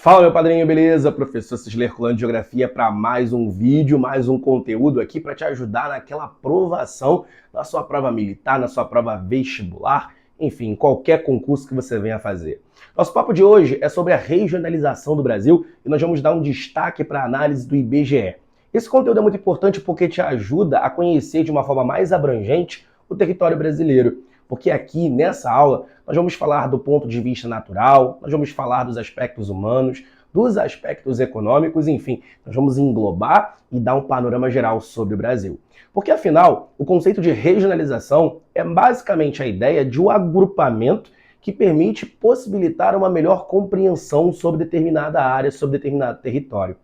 Fala, meu padrinho, beleza? Professor Cisler Herculano de Geografia para mais um vídeo, mais um conteúdo aqui para te ajudar naquela aprovação na sua prova militar, na sua prova vestibular, enfim, qualquer concurso que você venha fazer. Nosso papo de hoje é sobre a regionalização do Brasil e nós vamos dar um destaque para a análise do IBGE. Esse conteúdo é muito importante porque te ajuda a conhecer de uma forma mais abrangente o território brasileiro. Porque aqui, nessa aula, nós vamos falar do ponto de vista natural, nós vamos falar dos aspectos humanos, dos aspectos econômicos, enfim, nós vamos englobar e dar um panorama geral sobre o Brasil. Porque, afinal, o conceito de regionalização é basicamente a ideia de um agrupamento que permite possibilitar uma melhor compreensão sobre determinada área, sobre determinado território.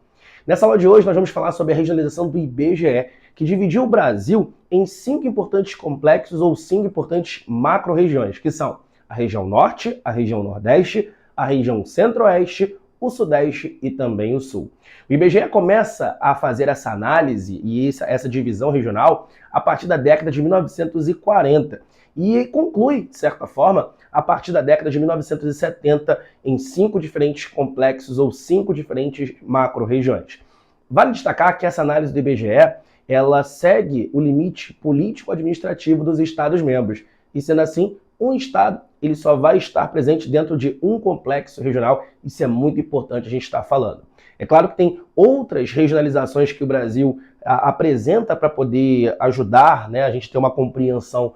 Nessa aula de hoje, nós vamos falar sobre a regionalização do IBGE, que dividiu o Brasil em 5 importantes complexos ou 5 importantes macro-regiões, que são a região norte, a região nordeste, a região centro-oeste, o sudeste e também o sul. O IBGE começa a fazer essa análise e essa divisão regional a partir da década de 1940 e conclui, de certa forma, a partir da década de 1970 em 5 diferentes complexos ou 5 diferentes macro-regiões. Vale destacar que essa análise do IBGE ela segue o limite político-administrativo dos Estados-membros. E sendo assim, um Estado ele só vai estar presente dentro de um complexo regional. Isso é muito importante a gente estar falando. É claro que tem outras regionalizações que o Brasil apresenta para poder ajudar, né, a gente ter uma compreensão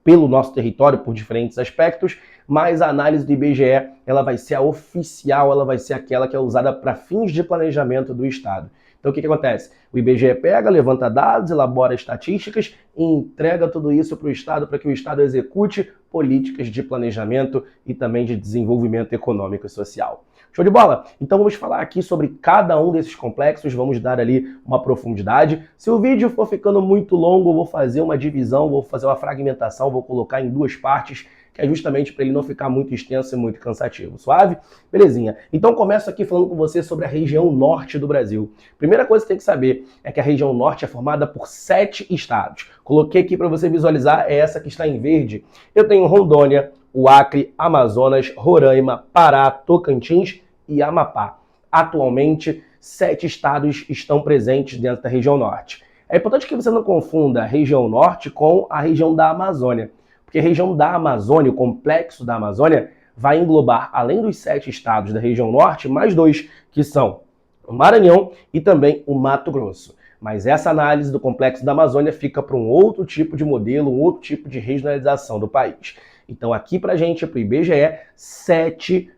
pelo nosso território, por diferentes aspectos, mas a análise do IBGE ela vai ser a oficial, ela vai ser aquela que é usada para fins de planejamento do Estado. Então o que acontece? O IBGE pega, levanta dados, elabora estatísticas e entrega tudo isso para o Estado para que o Estado execute políticas de planejamento e também de desenvolvimento econômico e social. Show de bola? Então vamos falar aqui sobre cada um desses complexos, vamos dar ali uma profundidade. Se o vídeo for ficando muito longo, eu vou fazer uma divisão, vou fazer uma fragmentação, vou colocar em 2 partes, que é justamente para ele não ficar muito extenso e muito cansativo. Suave? Belezinha. Então começo aqui falando com você sobre a região norte do Brasil. Primeira coisa que você tem que saber é que a região norte é formada por 7 estados. Coloquei aqui para você visualizar, é essa que está em verde. Eu tenho Rondônia, o Acre, Amazonas, Roraima, Pará, Tocantins e Amapá. Atualmente, 7 estados estão presentes dentro da região norte. É importante que você não confunda a região norte com a região da Amazônia. Porque a região da Amazônia, o complexo da Amazônia, vai englobar, além dos 7 estados da região norte, mais 2, que são o Maranhão e também o Mato Grosso. Mas essa análise do complexo da Amazônia fica para um outro tipo de modelo, um outro tipo de regionalização do país. Então aqui para a gente, para o IBGE, 7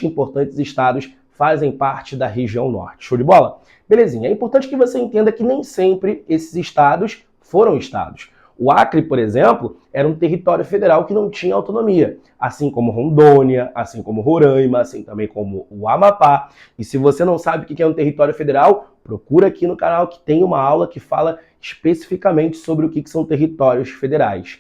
importantes estados fazem parte da região norte. Show de bola? Belezinha. É importante que você entenda que nem sempre esses estados foram estados. O Acre, por exemplo, era um território federal que não tinha autonomia, assim como Rondônia, assim como Roraima, assim também como o Amapá. E se você não sabe o que é um território federal, procura aqui no canal que tem uma aula que fala especificamente sobre o que são territórios federais.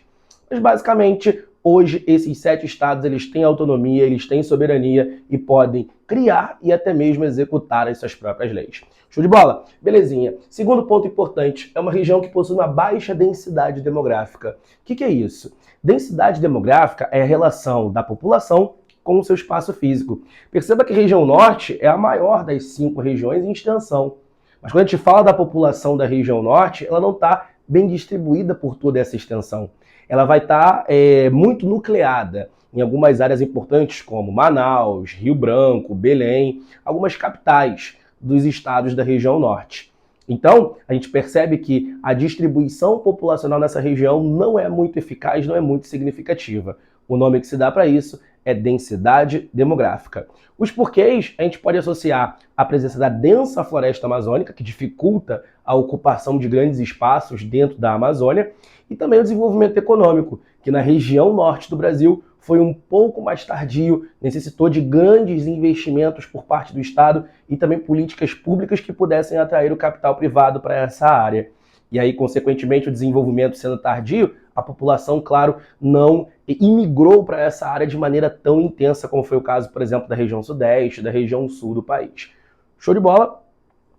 Mas basicamente, hoje esses 7 estados eles têm autonomia, eles têm soberania e podem criar e até mesmo executar as suas próprias leis. Show de bola? Belezinha. Segundo ponto importante, é uma região que possui uma baixa densidade demográfica. O que é isso? Densidade demográfica é a relação da população com o seu espaço físico. Perceba que a região norte é a maior das 5 regiões em extensão. Mas quando a gente fala da população da região norte, ela não está bem distribuída por toda essa extensão. Ela vai estar muito nucleada em algumas áreas importantes como Manaus, Rio Branco, Belém, algumas capitais dos estados da região norte. Então, a gente percebe que a distribuição populacional nessa região não é muito eficaz, não é muito significativa. O nome que se dá para isso é densidade demográfica. Os porquês a gente pode associar à presença da densa floresta amazônica, que dificulta a ocupação de grandes espaços dentro da Amazônia, e também o desenvolvimento econômico, que na região norte do Brasil foi um pouco mais tardio, necessitou de grandes investimentos por parte do Estado e também políticas públicas que pudessem atrair o capital privado para essa área. E aí, consequentemente, o desenvolvimento sendo tardio, a população, claro, não imigrou para essa área de maneira tão intensa como foi o caso, por exemplo, da região sudeste, da região sul do país. Show de bola?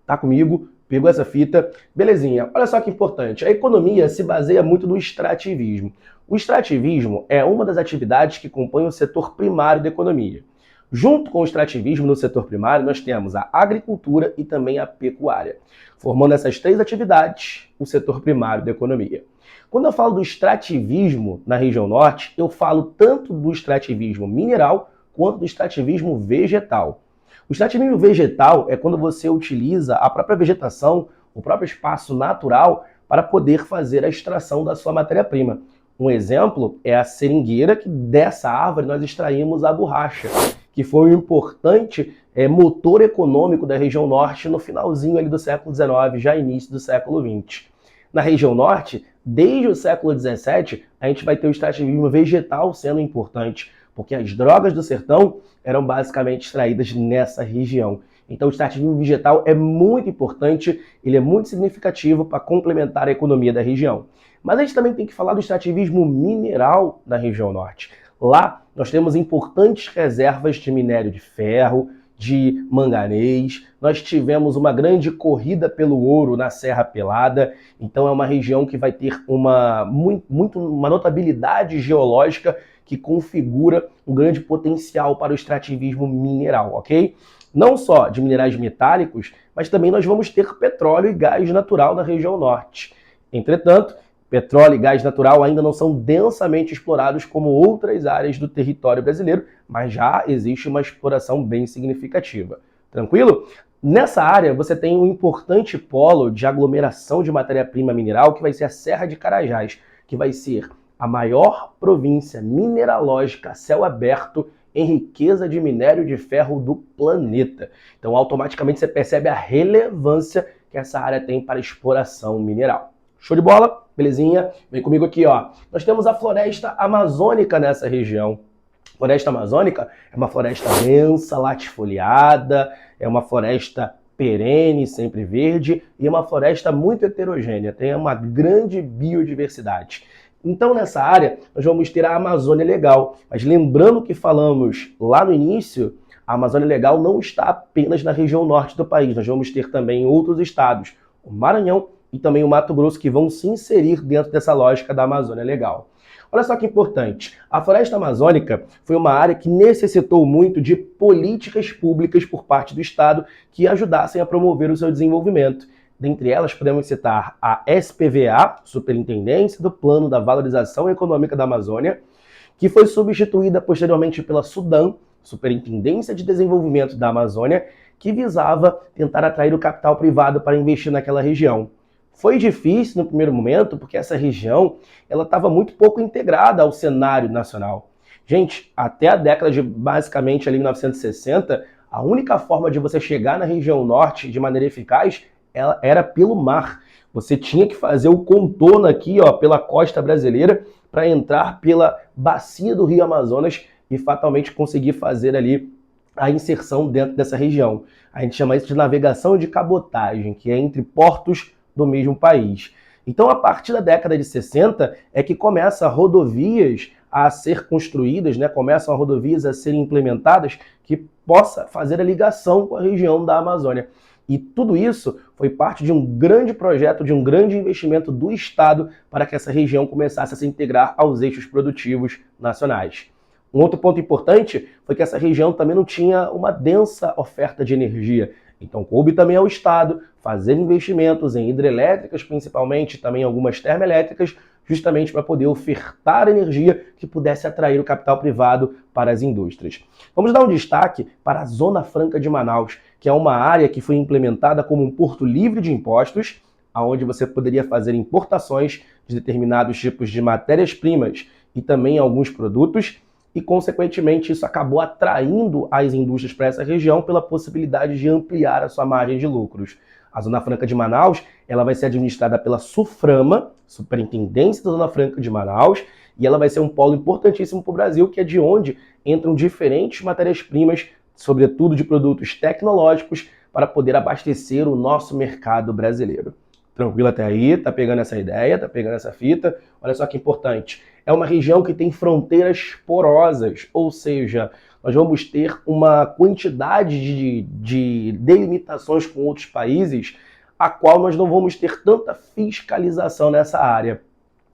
Tá comigo? Pegou essa fita? Belezinha. Olha só que importante. A economia se baseia muito no extrativismo. O extrativismo é uma das atividades que compõem o setor primário da economia. Junto com o extrativismo no setor primário, nós temos a agricultura e também a pecuária, formando essas três atividades o setor primário da economia. Quando eu falo do extrativismo na região norte, eu falo tanto do extrativismo mineral quanto do extrativismo vegetal. O extrativismo vegetal é quando você utiliza a própria vegetação, o próprio espaço natural, para poder fazer a extração da sua matéria-prima. Um exemplo é a seringueira, que dessa árvore nós extraímos a borracha, que foi um importante motor econômico da região norte no finalzinho ali do século XIX, já início do século XX. Na região norte, desde o século XVII, a gente vai ter o extrativismo vegetal sendo importante, porque as drogas do sertão eram basicamente extraídas nessa região. Então o extrativismo vegetal é muito importante, ele é muito significativo para complementar a economia da região. Mas a gente também tem que falar do extrativismo mineral na região norte. Lá nós temos importantes reservas de minério de ferro, de manganês, nós tivemos uma grande corrida pelo ouro na Serra Pelada, então é uma região que vai ter uma notabilidade geológica que configura um grande potencial para o extrativismo mineral, ok? Não só de minerais metálicos, mas também nós vamos ter petróleo e gás natural na região norte. Entretanto, petróleo e gás natural ainda não são densamente explorados como outras áreas do território brasileiro, mas já existe uma exploração bem significativa. Tranquilo? Nessa área você tem um importante polo de aglomeração de matéria-prima mineral, que vai ser a Serra de Carajás, que vai ser a maior província mineralógica a céu aberto em riqueza de minério de ferro do planeta. Então, automaticamente você percebe a relevância que essa área tem para exploração mineral. Show de bola? Belezinha? Vem comigo aqui, ó. Nós temos a floresta amazônica nessa região. Floresta amazônica é uma floresta densa, latifoliada, é uma floresta perene, sempre verde, e é uma floresta muito heterogênea, tem uma grande biodiversidade. Então, nessa área, nós vamos ter a Amazônia Legal. Mas lembrando que falamos lá no início, a Amazônia Legal não está apenas na região norte do país. Nós vamos ter também outros estados, o Maranhão e também o Mato Grosso, que vão se inserir dentro dessa lógica da Amazônia Legal. Olha só que importante, a floresta amazônica foi uma área que necessitou muito de políticas públicas por parte do Estado que ajudassem a promover o seu desenvolvimento. Dentre elas, podemos citar a SPVA, Superintendência do Plano da Valorização Econômica da Amazônia, que foi substituída posteriormente pela SUDAM, Superintendência de Desenvolvimento da Amazônia, que visava tentar atrair o capital privado para investir naquela região. Foi difícil no primeiro momento, porque essa região estava muito pouco integrada ao cenário nacional. Gente, até a década de basicamente ali 1960, a única forma de você chegar na região norte de maneira eficaz era pelo mar. Você tinha que fazer o contorno aqui, ó, pela costa brasileira para entrar pela bacia do Rio Amazonas e fatalmente conseguir fazer ali a inserção dentro dessa região. A gente chama isso de navegação de cabotagem, que é entre portos do mesmo país. Então, a partir da década de 60 é que começam rodovias a ser construídas, né? Começam rodovias a serem implementadas que possa fazer a ligação com a região da Amazônia. E tudo isso foi parte de um grande projeto, de um grande investimento do Estado para que essa região começasse a se integrar aos eixos produtivos nacionais. Um outro ponto importante foi que essa região também não tinha uma densa oferta de energia. Então coube também ao Estado fazer investimentos em hidrelétricas, principalmente, também algumas termoelétricas, justamente para poder ofertar energia que pudesse atrair o capital privado para as indústrias. Vamos dar um destaque para a Zona Franca de Manaus, que é uma área que foi implementada como um porto livre de impostos, onde você poderia fazer importações de determinados tipos de matérias-primas e também alguns produtos, e, consequentemente, isso acabou atraindo as indústrias para essa região pela possibilidade de ampliar a sua margem de lucros. A Zona Franca de Manaus ela vai ser administrada pela SUFRAMA, Superintendência da Zona Franca de Manaus, e ela vai ser um polo importantíssimo para o Brasil, que é de onde entram diferentes matérias-primas, sobretudo de produtos tecnológicos, para poder abastecer o nosso mercado brasileiro. Tranquilo até aí? Tá pegando essa ideia? Tá pegando essa fita? Olha só que importante. É uma região que tem fronteiras porosas, ou seja, nós vamos ter uma quantidade de delimitações com outros países, a qual nós não vamos ter tanta fiscalização nessa área.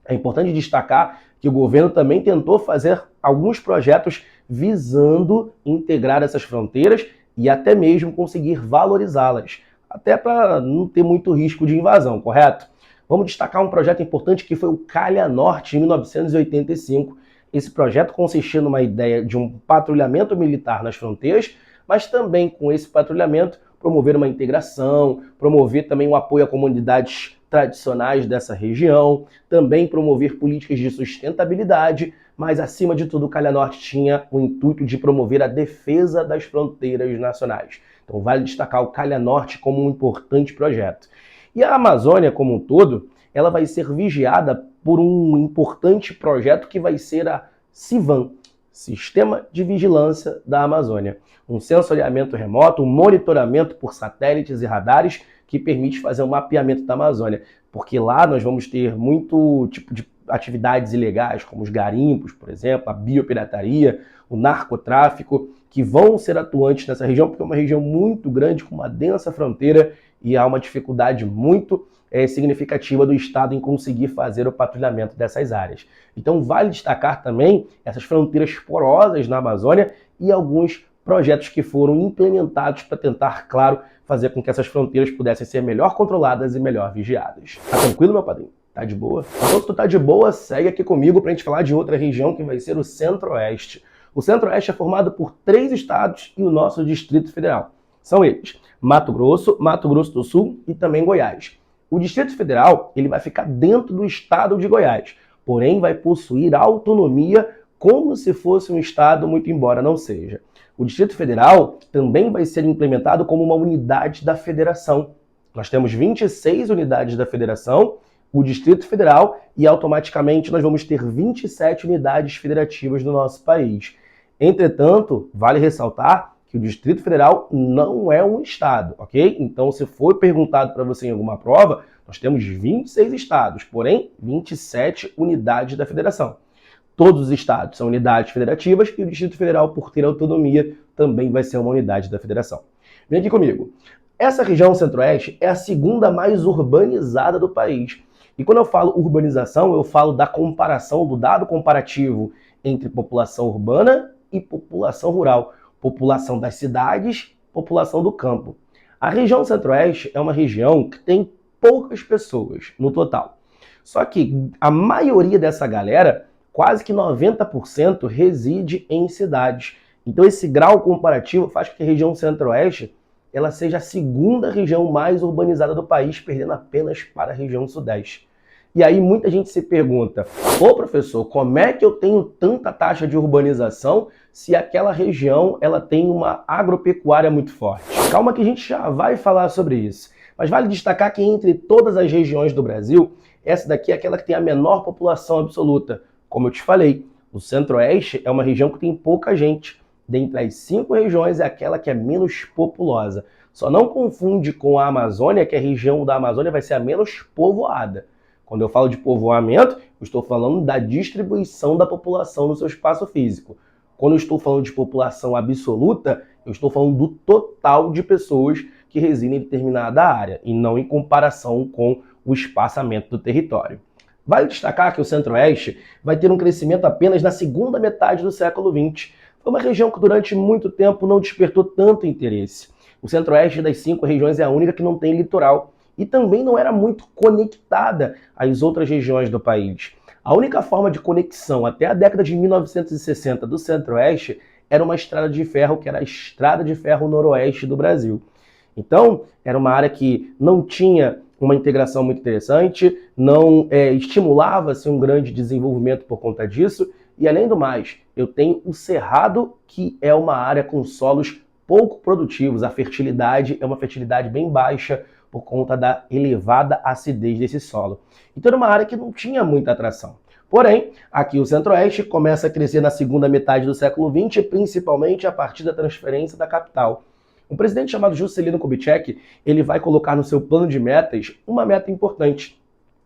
É importante destacar que o governo também tentou fazer alguns projetos visando integrar essas fronteiras e até mesmo conseguir valorizá-las, até para não ter muito risco de invasão, correto? Vamos destacar um projeto importante que foi o Calha Norte, em 1985. Esse projeto consistia numa ideia de um patrulhamento militar nas fronteiras, mas também com esse patrulhamento promover uma integração, promover também um apoio a comunidades tradicionais dessa região, também promover políticas de sustentabilidade, mas acima de tudo o Calha Norte tinha o intuito de promover a defesa das fronteiras nacionais. Então vale destacar o Calha Norte como um importante projeto. E a Amazônia como um todo, ela vai ser vigiada por um importante projeto que vai ser a CIVAM, Sistema de Vigilância da Amazônia. Um sensoriamento remoto, um monitoramento por satélites e radares que permite fazer um mapeamento da Amazônia. Porque lá nós vamos ter muito tipo de atividades ilegais, como os garimpos, por exemplo, a biopirataria, o narcotráfico, que vão ser atuantes nessa região, porque é uma região muito grande, com uma densa fronteira, e há uma dificuldade muito significativa do Estado em conseguir fazer o patrulhamento dessas áreas. Então vale destacar também essas fronteiras porosas na Amazônia e alguns projetos que foram implementados para tentar, claro, fazer com que essas fronteiras pudessem ser melhor controladas e melhor vigiadas. Tá tranquilo, meu padrinho? Tá de boa? Então, se tu tá de boa, segue aqui comigo pra gente falar de outra região que vai ser o Centro-Oeste. O Centro-Oeste é formado por 3 estados e o nosso Distrito Federal. São eles: Mato Grosso do Sul e também Goiás. O Distrito Federal ele vai ficar dentro do estado de Goiás, porém vai possuir autonomia como se fosse um estado, muito embora não seja. O Distrito Federal também vai ser implementado como uma unidade da federação. Nós temos 26 unidades da federação, o Distrito Federal, e automaticamente nós vamos ter 27 unidades federativas no nosso país. Entretanto, vale ressaltar que o Distrito Federal não é um estado, ok? Então, se for perguntado para você em alguma prova, nós temos 26 estados, porém 27 unidades da federação. Todos os estados são unidades federativas e o Distrito Federal, por ter autonomia, também vai ser uma unidade da federação. Vem aqui comigo. Essa região centro-oeste é a segunda mais urbanizada do país. E quando eu falo urbanização, eu falo da comparação, do dado comparativo entre população urbana e população rural. População das cidades, população do campo. A região centro-oeste é uma região que tem poucas pessoas no total. Só que a maioria dessa galera, quase que 90%, reside em cidades. Então esse grau comparativo faz com que a região centro-oeste ela seja a segunda região mais urbanizada do país, perdendo apenas para a região sudeste. E aí muita gente se pergunta: ô professor, como é que eu tenho tanta taxa de urbanização se aquela região ela tem uma agropecuária muito forte? Calma que a gente já vai falar sobre isso. Mas vale destacar que entre todas as regiões do Brasil, essa daqui é aquela que tem a menor população absoluta. Como eu te falei, o Centro-Oeste é uma região que tem pouca gente. Dentre as 5 regiões, é aquela que é menos populosa. Só não confunde com a Amazônia, que a região da Amazônia vai ser a menos povoada. Quando eu falo de povoamento, eu estou falando da distribuição da população no seu espaço físico. Quando eu estou falando de população absoluta, eu estou falando do total de pessoas que residem em determinada área, e não em comparação com o espaçamento do território. Vale destacar que o Centro-Oeste vai ter um crescimento apenas na segunda metade do século XX. Foi uma região que durante muito tempo não despertou tanto interesse. O Centro-Oeste das 5 regiões é a única que não tem litoral e também não era muito conectada às outras regiões do país. A única forma de conexão até a década de 1960 do Centro-Oeste era uma estrada de ferro, que era a Estrada de Ferro Noroeste do Brasil. Então, era uma área que não tinha uma integração muito interessante, não estimulava-se um grande desenvolvimento por conta disso, e além do mais, eu tenho o Cerrado, que é uma área com solos pouco produtivos, a fertilidade é uma fertilidade bem baixa por conta da elevada acidez desse solo. Então era uma área que não tinha muita atração. Porém, aqui o Centro-Oeste começa a crescer na segunda metade do século XX, principalmente a partir da transferência da capital. Um presidente chamado Juscelino Kubitschek, ele vai colocar no seu plano de metas uma meta importante,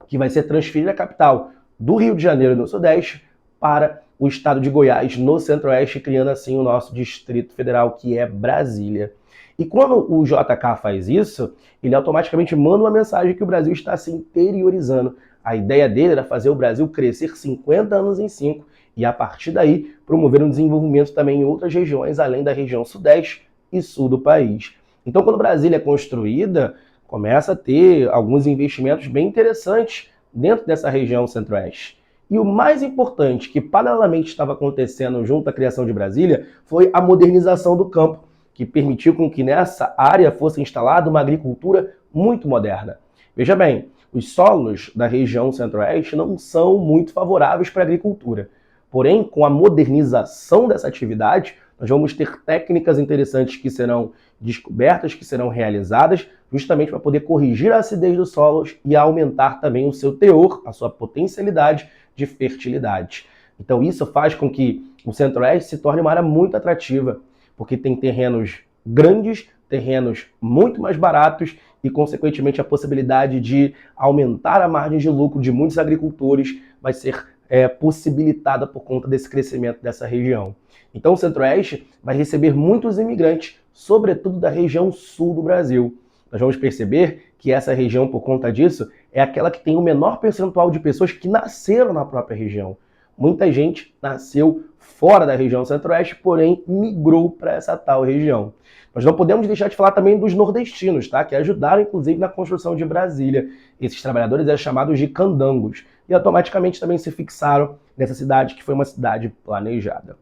que vai ser transferir a capital do Rio de Janeiro, no Sudeste, para o estado de Goiás, no Centro-Oeste, criando assim o nosso Distrito Federal, que é Brasília. E quando o JK faz isso, ele automaticamente manda uma mensagem que o Brasil está se interiorizando. A ideia dele era fazer o Brasil crescer 50 anos em 5 e, a partir daí, promover um desenvolvimento também em outras regiões, além da região sudeste e sul do país. Então, quando Brasília é construída, começa a ter alguns investimentos bem interessantes dentro dessa região centro-oeste. E o mais importante, que paralelamente estava acontecendo junto à criação de Brasília, foi a modernização do campo, que permitiu com que nessa área fosse instalada uma agricultura muito moderna. Veja bem, os solos da região centro-oeste não são muito favoráveis para a agricultura. Porém, com a modernização dessa atividade, nós vamos ter técnicas interessantes que serão descobertas, que serão realizadas, justamente para poder corrigir a acidez dos solos e aumentar também o seu teor, a sua potencialidade de fertilidade. Então isso faz com que o Centro-Oeste se torne uma área muito atrativa, porque tem terrenos grandes, terrenos muito mais baratos e, consequentemente, a possibilidade de aumentar a margem de lucro de muitos agricultores vai ser possibilitada por conta desse crescimento dessa região. Então o Centro-Oeste vai receber muitos imigrantes, sobretudo da região sul do Brasil. Nós vamos perceber que essa região, por conta disso, é aquela que tem o menor percentual de pessoas que nasceram na própria região. Muita gente nasceu fora da região centro-oeste, porém migrou para essa tal região. Nós não podemos deixar de falar também dos nordestinos, tá? Que ajudaram, inclusive, na construção de Brasília. Esses trabalhadores eram chamados de candangos e automaticamente também se fixaram nessa cidade, que foi uma cidade planejada.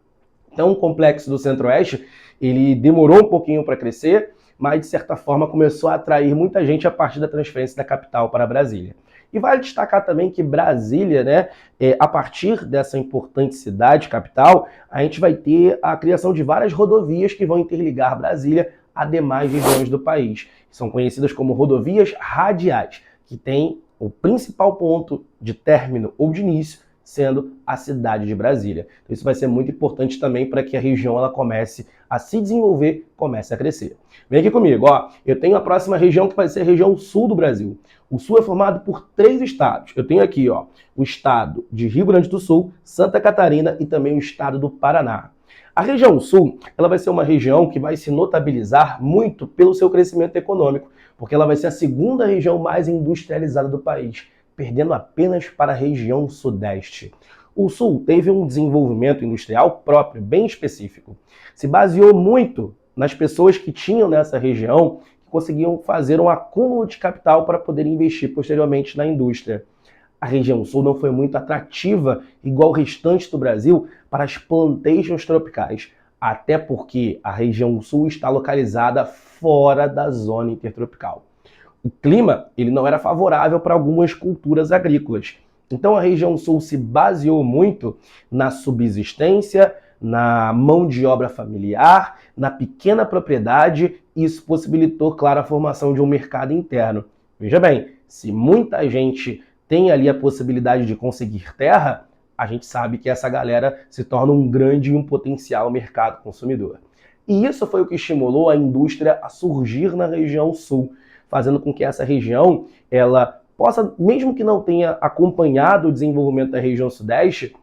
Então, o complexo do Centro-Oeste, ele demorou um pouquinho para crescer, mas, de certa forma, começou a atrair muita gente a partir da transferência da capital para Brasília. E vale destacar também que Brasília, né, a partir dessa importante cidade capital, a gente vai ter a criação de várias rodovias que vão interligar Brasília a demais regiões do país. São conhecidas como rodovias radiais, que têm o principal ponto de término ou de início sendo a cidade de Brasília. Então isso vai ser muito importante também para que a região ela comece a se desenvolver, comece a crescer. Vem aqui comigo, ó. Eu tenho a próxima região que vai ser a região sul do Brasil. O sul é formado por 3 estados. Eu tenho aqui, ó, o estado de Rio Grande do Sul, Santa Catarina e também o estado do Paraná. A região sul, ela vai ser uma região que vai se notabilizar muito pelo seu crescimento econômico, porque ela vai ser a segunda região mais industrializada do país, perdendo apenas para a região sudeste. O sul teve um desenvolvimento industrial próprio, bem específico. Se baseou muito nas pessoas que tinham nessa região, que conseguiam fazer um acúmulo de capital para poder investir posteriormente na indústria. A região sul não foi muito atrativa, igual o restante do Brasil, para as plantations tropicais, até porque a região sul está localizada fora da zona intertropical. O clima ele não era favorável para algumas culturas agrícolas. Então a região sul se baseou muito na subsistência, na mão de obra familiar, na pequena propriedade, e isso possibilitou, claro, a formação de um mercado interno. Veja bem, se muita gente tem ali a possibilidade de conseguir terra, a gente sabe que essa galera se torna um grande e um potencial mercado consumidor. E isso foi o que estimulou a indústria a surgir na região sul, fazendo com que essa região ela possa, mesmo que não tenha acompanhado o desenvolvimento da região sudeste,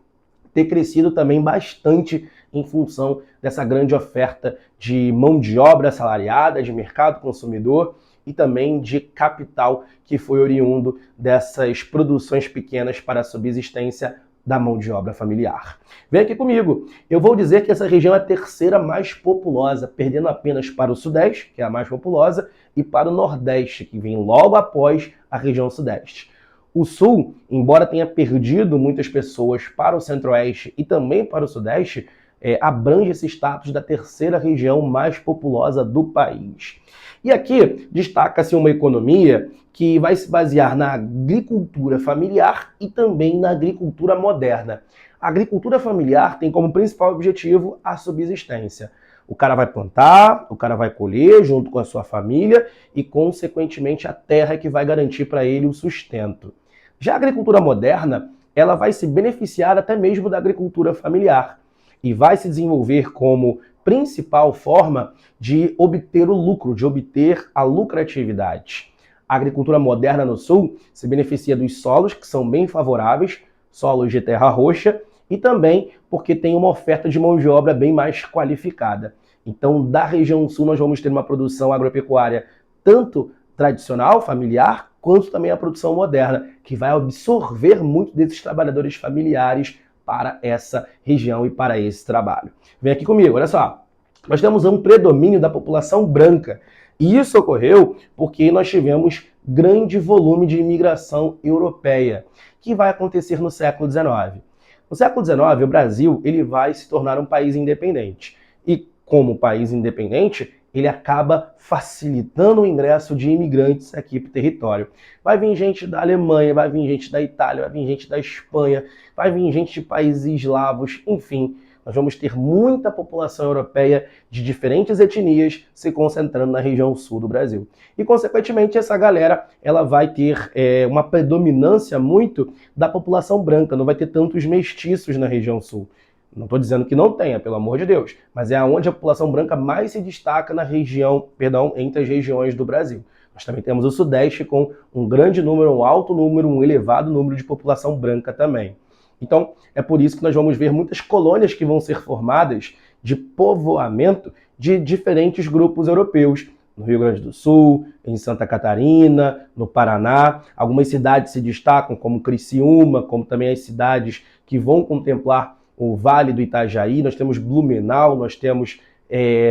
ter crescido também bastante em função dessa grande oferta de mão de obra assalariada, de mercado consumidor e também de capital que foi oriundo dessas produções pequenas para a subsistência da mão de obra familiar. Vem aqui comigo. Eu vou dizer que essa região é a terceira mais populosa, perdendo apenas para o Sudeste, que é a mais populosa, e para o Nordeste, que vem logo após a região Sudeste. O Sul, embora tenha perdido muitas pessoas para o Centro-Oeste e também para o Sudeste, abrange esse status da terceira região mais populosa do país. E aqui destaca-se uma economia que vai se basear na agricultura familiar e também na agricultura moderna. A agricultura familiar tem como principal objetivo a subsistência. O cara vai plantar, o cara vai colher junto com a sua família e, consequentemente, a terra é que vai garantir para ele o sustento. Já a agricultura moderna, ela vai se beneficiar até mesmo da agricultura familiar e vai se desenvolver como principal forma de obter o lucro, de obter a lucratividade. A agricultura moderna no sul se beneficia dos solos, que são bem favoráveis, solos de terra roxa, e também porque tem uma oferta de mão de obra bem mais qualificada. Então, da região sul, nós vamos ter uma produção agropecuária tanto tradicional, familiar, quanto também a produção moderna, que vai absorver muito desses trabalhadores familiares para essa região e para esse trabalho. Vem aqui comigo, olha só. Nós temos um predomínio da população branca. E isso ocorreu porque nós tivemos grande volume de imigração europeia, que vai acontecer no século XIX. No século XIX, o Brasil ele vai se tornar um país independente. E como país independente, ele acaba facilitando o ingresso de imigrantes aqui para o território. Vai vir gente da Alemanha, vai vir gente da Itália, vai vir gente da Espanha, vai vir gente de países eslavos, enfim. Nós vamos ter muita população europeia de diferentes etnias se concentrando na região sul do Brasil. E, consequentemente, essa galera ela vai ter uma predominância muito da população branca, não vai ter tantos mestiços na região sul. Não estou dizendo que não tenha, pelo amor de Deus, mas é onde a população branca mais se destaca na região, entre as regiões do Brasil. Nós também temos o Sudeste com um grande número, um alto número, um elevado número de população branca também. Então, é por isso que nós vamos ver muitas colônias que vão ser formadas de povoamento de diferentes grupos europeus. No Rio Grande do Sul, em Santa Catarina, no Paraná. Algumas cidades se destacam, como Criciúma, como também as cidades que vão contemplar o Vale do Itajaí. Nós temos Blumenau, nós temos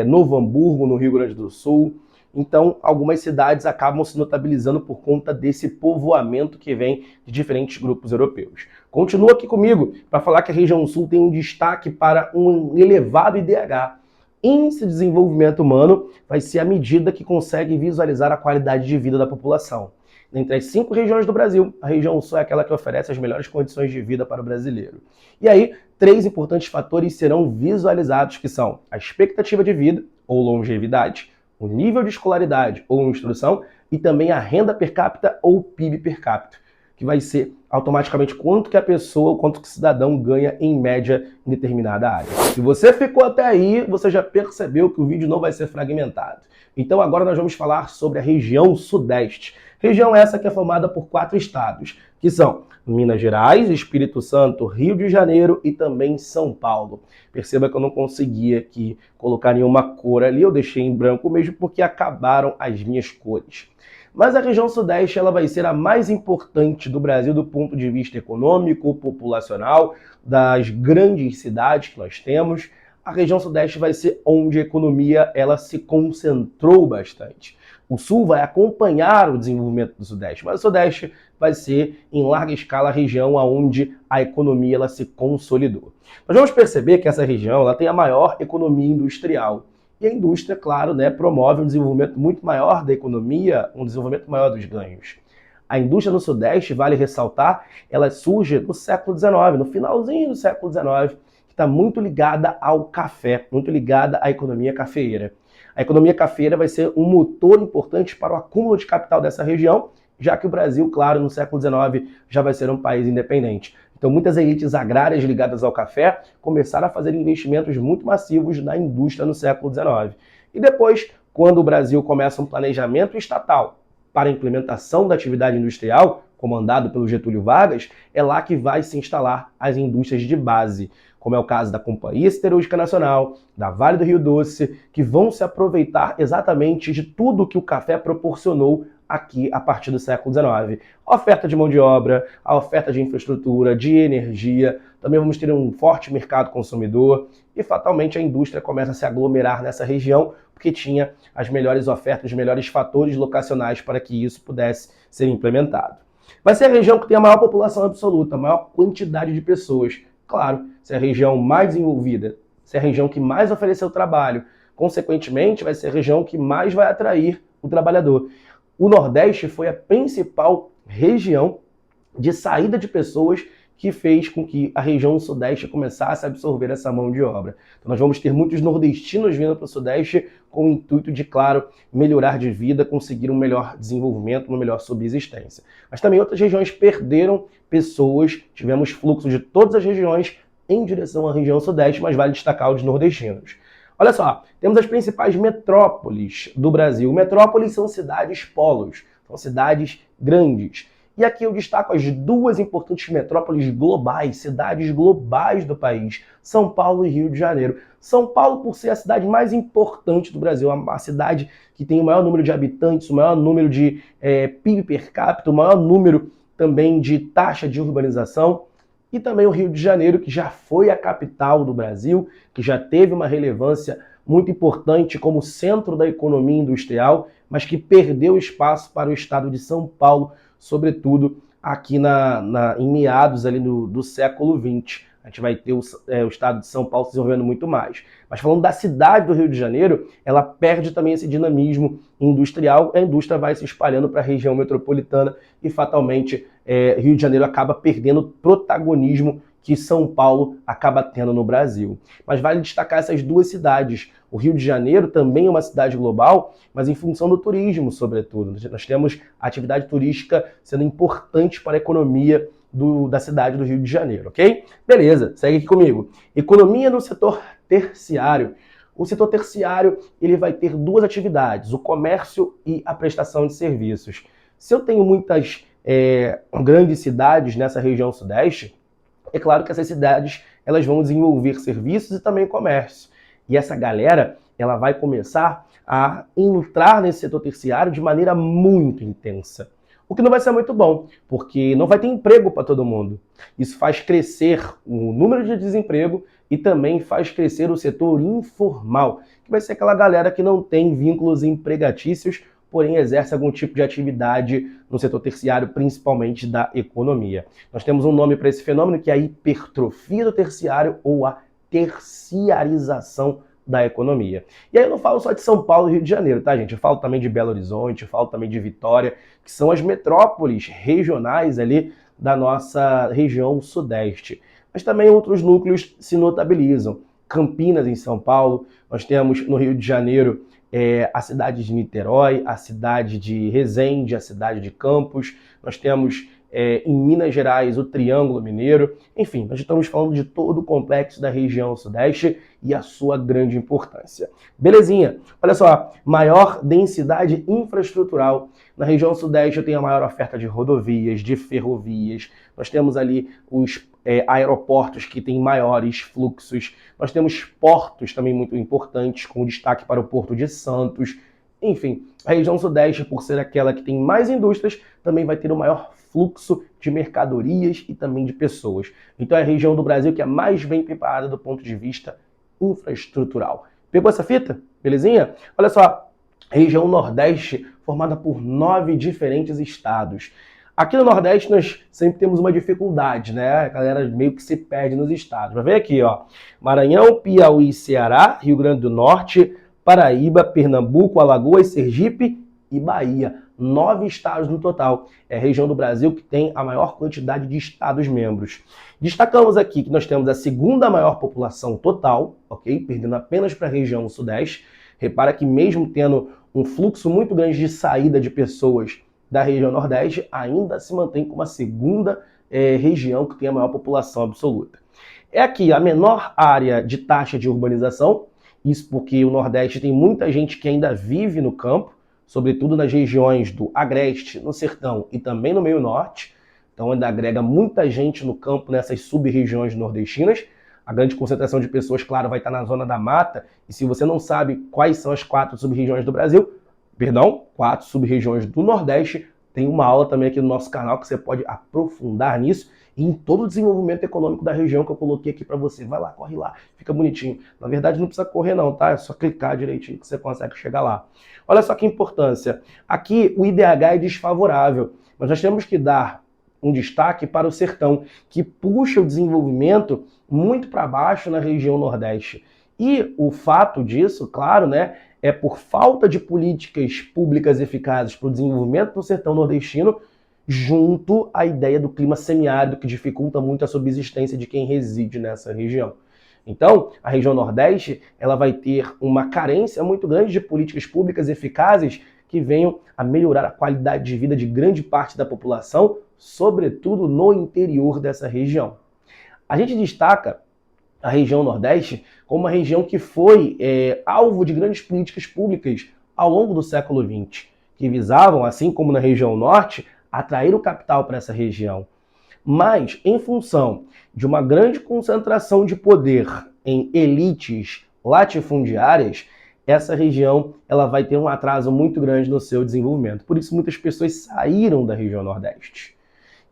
Novo Hamburgo, no Rio Grande do Sul. Então, algumas cidades acabam se notabilizando por conta desse povoamento que vem de diferentes grupos europeus. Continua aqui comigo para falar que a região sul tem um destaque para um elevado IDH. Índice de Desenvolvimento Humano vai ser a medida que consegue visualizar a qualidade de vida da população. Entre as 5 regiões do Brasil, a região sul é aquela que oferece as melhores condições de vida para o brasileiro. E aí, 3 importantes fatores serão visualizados, que são a expectativa de vida, ou longevidade, o nível de escolaridade ou instrução e também a renda per capita ou PIB per capita, que vai ser automaticamente quanto que a pessoa, quanto que o cidadão ganha em média em determinada área. Se você ficou até aí, você já percebeu que o vídeo não vai ser fragmentado. Então agora nós vamos falar sobre a região Sudeste. Região essa que é formada por 4 estados, que são Minas Gerais, Espírito Santo, Rio de Janeiro e também São Paulo. Perceba que eu não consegui aqui colocar nenhuma cor ali, eu deixei em branco mesmo porque acabaram as minhas cores. Mas a região Sudeste ela vai ser a mais importante do Brasil do ponto de vista econômico, populacional, das grandes cidades que nós temos. A região Sudeste vai ser onde a economia ela se concentrou bastante. O Sul vai acompanhar o desenvolvimento do Sudeste, mas o Sudeste vai ser, em larga escala, a região onde a economia ela se consolidou. Nós vamos perceber que essa região ela tem a maior economia industrial. E a indústria, claro, promove um desenvolvimento muito maior da economia, um desenvolvimento maior dos ganhos. A indústria no Sudeste, vale ressaltar, ela surge no século XIX, no finalzinho do século XIX, que está muito ligada ao café, muito ligada à economia cafeeira. A economia cafeeira vai ser um motor importante para o acúmulo de capital dessa região, já que o Brasil, claro, no século XIX já vai ser um país independente. Então, muitas elites agrárias ligadas ao café começaram a fazer investimentos muito massivos na indústria no século XIX. E depois, quando o Brasil começa um planejamento estatal para a implementação da atividade industrial, comandado pelo Getúlio Vargas, é lá que vai se instalar as indústrias de base, como é o caso da Companhia Siderúrgica Nacional, da Vale do Rio Doce, que vão se aproveitar exatamente de tudo que o café proporcionou aqui a partir do século XIX. A oferta de mão de obra, a oferta de infraestrutura, de energia, também vamos ter um forte mercado consumidor e fatalmente a indústria começa a se aglomerar nessa região porque tinha as melhores ofertas, os melhores fatores locacionais para que isso pudesse ser implementado. Vai ser a região que tem a maior população absoluta, a maior quantidade de pessoas. Claro, se é a região mais desenvolvida, se é a região que mais ofereceu trabalho, consequentemente vai ser a região que mais vai atrair o trabalhador. O Nordeste foi a principal região de saída de pessoas que fez com que a região Sudeste começasse a absorver essa mão de obra. Então nós vamos ter muitos nordestinos vindo para o Sudeste com o intuito de, claro, melhorar de vida, conseguir um melhor desenvolvimento, uma melhor subsistência. Mas também outras regiões perderam pessoas, tivemos fluxo de todas as regiões em direção à região Sudeste, mas vale destacar os nordestinos. Olha só, temos as principais metrópoles do Brasil. Metrópoles são cidades polos, são cidades grandes. E aqui eu destaco as 2 importantes metrópoles globais, cidades globais do país, São Paulo e Rio de Janeiro. São Paulo, por ser a cidade mais importante do Brasil, a cidade que tem o maior número de habitantes, o maior número de PIB per capita, o maior número também de taxa de urbanização. e também o Rio de Janeiro, que já foi a capital do Brasil, que já teve uma relevância muito importante como centro da economia industrial, mas que perdeu espaço para o estado de São Paulo, sobretudo aqui em meados ali do século XX. A gente vai ter o estado de São Paulo se desenvolvendo muito mais. Mas falando da cidade do Rio de Janeiro, ela perde também esse dinamismo industrial, a indústria vai se espalhando para a região metropolitana e fatalmente Rio de Janeiro acaba perdendo protagonismo que São Paulo acaba tendo no Brasil. Mas vale destacar essas duas cidades. O Rio de Janeiro também é uma cidade global, mas em função do turismo, sobretudo. Nós temos a atividade turística sendo importante para a economia da cidade do Rio de Janeiro, ok? Beleza, segue aqui comigo. Economia no setor terciário. O setor terciário ele vai ter duas atividades, o comércio e a prestação de serviços. Se eu tenho muitas grandes cidades nessa região sudeste, é claro que essas cidades elas vão desenvolver serviços e também comércio. E essa galera ela vai começar a entrar nesse setor terciário de maneira muito intensa. O que não vai ser muito bom, porque não vai ter emprego para todo mundo. Isso faz crescer o número de desemprego e também faz crescer o setor informal, que vai ser aquela galera que não tem vínculos empregatícios, porém exerce algum tipo de atividade no setor terciário, principalmente da economia. Nós temos um nome para esse fenômeno que é a hipertrofia do terciário ou a terciarização da economia. E aí eu não falo só de São Paulo e Rio de Janeiro, tá, gente? Eu falo também de Belo Horizonte, eu falo também de Vitória, que são as metrópoles regionais ali da nossa região sudeste. Mas também outros núcleos se notabilizam. Campinas, em São Paulo, nós temos no Rio de Janeiro a cidade de Niterói, a cidade de Resende, a cidade de Campos, nós temos em Minas Gerais o Triângulo Mineiro, enfim, nós estamos falando de todo o complexo da região sudeste e a sua grande importância. Belezinha? Olha só, maior densidade infraestrutural. Na região sudeste eu tenho a maior oferta de rodovias, de ferrovias, nós temos ali os aeroportos que têm maiores fluxos, nós temos portos também muito importantes, com destaque para o Porto de Santos. Enfim, a região sudeste, por ser aquela que tem mais indústrias, também vai ter o maior fluxo de mercadorias e também de pessoas. Então é a região do Brasil que é mais bem preparada do ponto de vista infraestrutural. Pegou essa fita? Belezinha? Olha só, região Nordeste formada por 9 diferentes estados. Aqui no Nordeste nós sempre temos uma dificuldade, né? A galera meio que se perde nos estados. Vai ver aqui, ó. Maranhão, Piauí, Ceará, Rio Grande do Norte, Paraíba, Pernambuco, Alagoas, Sergipe e Bahia. 9 estados no total. É a região do Brasil que tem a maior quantidade de estados-membros. Destacamos aqui que nós temos a segunda maior população total, ok? Perdendo apenas para a região sudeste. Repara que mesmo tendo um fluxo muito grande de saída de pessoas da região nordeste, ainda se mantém como a segunda região que tem a maior população absoluta. É aqui a menor área de taxa de urbanização, isso porque o Nordeste tem muita gente que ainda vive no campo, sobretudo nas regiões do Agreste, no Sertão e também no Meio Norte. Então ainda agrega muita gente no campo nessas sub-regiões nordestinas. A grande concentração de pessoas, claro, vai estar na zona da mata. E se você não sabe quais são as 4 sub-regiões do Brasil, 4 sub-regiões do Nordeste, tem uma aula também aqui no nosso canal que você pode aprofundar nisso e em todo o desenvolvimento econômico da região que eu coloquei aqui para você. Vai lá, corre lá, fica bonitinho. Na verdade não precisa correr não, tá? É só clicar direitinho que você consegue chegar lá. Olha só que importância. Aqui o IDH é desfavorável, mas nós temos que dar um destaque para o sertão, que puxa o desenvolvimento muito para baixo na região Nordeste. E o fato disso, claro, né, é por falta de políticas públicas eficazes para o desenvolvimento do sertão nordestino, junto à ideia do clima semiárido, que dificulta muito a subsistência de quem reside nessa região. Então, a região Nordeste ela vai ter uma carência muito grande de políticas públicas eficazes que venham a melhorar a qualidade de vida de grande parte da população, sobretudo no interior dessa região. A gente destaca a região Nordeste como uma região que foi alvo de grandes políticas públicas ao longo do século XX, que visavam, assim como na região Norte, atrair o capital para essa região. Mas, em função de uma grande concentração de poder em elites latifundiárias, essa região ela vai ter um atraso muito grande no seu desenvolvimento. Por isso, muitas pessoas saíram da região Nordeste.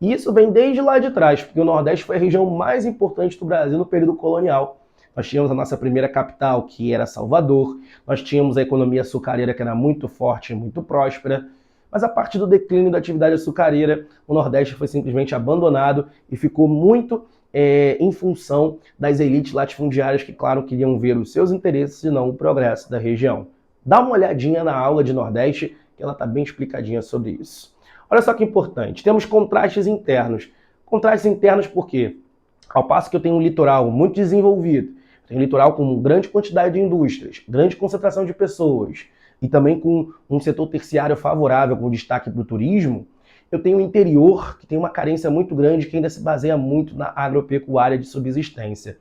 E isso vem desde lá de trás, porque o Nordeste foi a região mais importante do Brasil no período colonial. Nós tínhamos a nossa primeira capital, que era Salvador. Nós tínhamos a economia açucareira, que era muito forte e muito próspera. Mas a partir do declínio da atividade açucareira, o Nordeste foi simplesmente abandonado e ficou muito em função das elites latifundiárias que, claro, queriam ver os seus interesses e não o progresso da região. Dá uma olhadinha na aula de Nordeste, que ela está bem explicadinha sobre isso. Olha só que importante, temos contrastes internos. Contrastes internos por quê? Ao passo que eu tenho um litoral muito desenvolvido, tenho um litoral com grande quantidade de indústrias, grande concentração de pessoas e também com um setor terciário favorável, com destaque para o turismo, eu tenho um interior que tem uma carência muito grande que ainda se baseia muito na agropecuária de subsistência.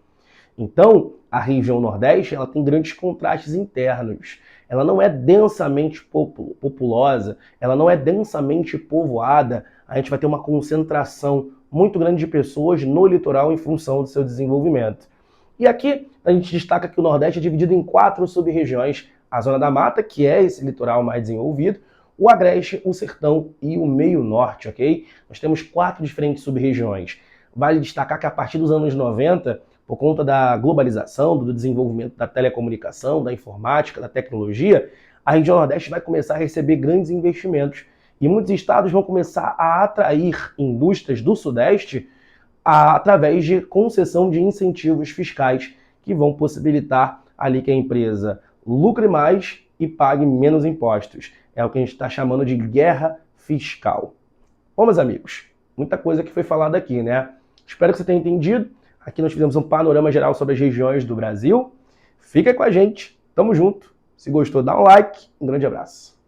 Então, a região Nordeste ela tem grandes contrastes internos. Ela não é densamente populosa, ela não é densamente povoada. A gente vai ter uma concentração muito grande de pessoas no litoral em função do seu desenvolvimento. E aqui a gente destaca que o Nordeste é dividido em 4 sub-regiões. A Zona da Mata, que é esse litoral mais desenvolvido, o Agreste, o Sertão e o Meio Norte, ok? Nós temos 4 diferentes sub-regiões. Vale destacar que a partir dos anos 90, por conta da globalização, do desenvolvimento da telecomunicação, da informática, da tecnologia, a região Nordeste vai começar a receber grandes investimentos. E muitos estados vão começar a atrair indústrias do Sudeste através de concessão de incentivos fiscais que vão possibilitar ali que a empresa lucre mais e pague menos impostos. É o que a gente está chamando de guerra fiscal. Bom, meus amigos, muita coisa que foi falada aqui, né? Espero que você tenha entendido. Aqui nós fizemos um panorama geral sobre as regiões do Brasil. Fica com a gente, tamo junto. Se gostou, dá um like. Um grande abraço.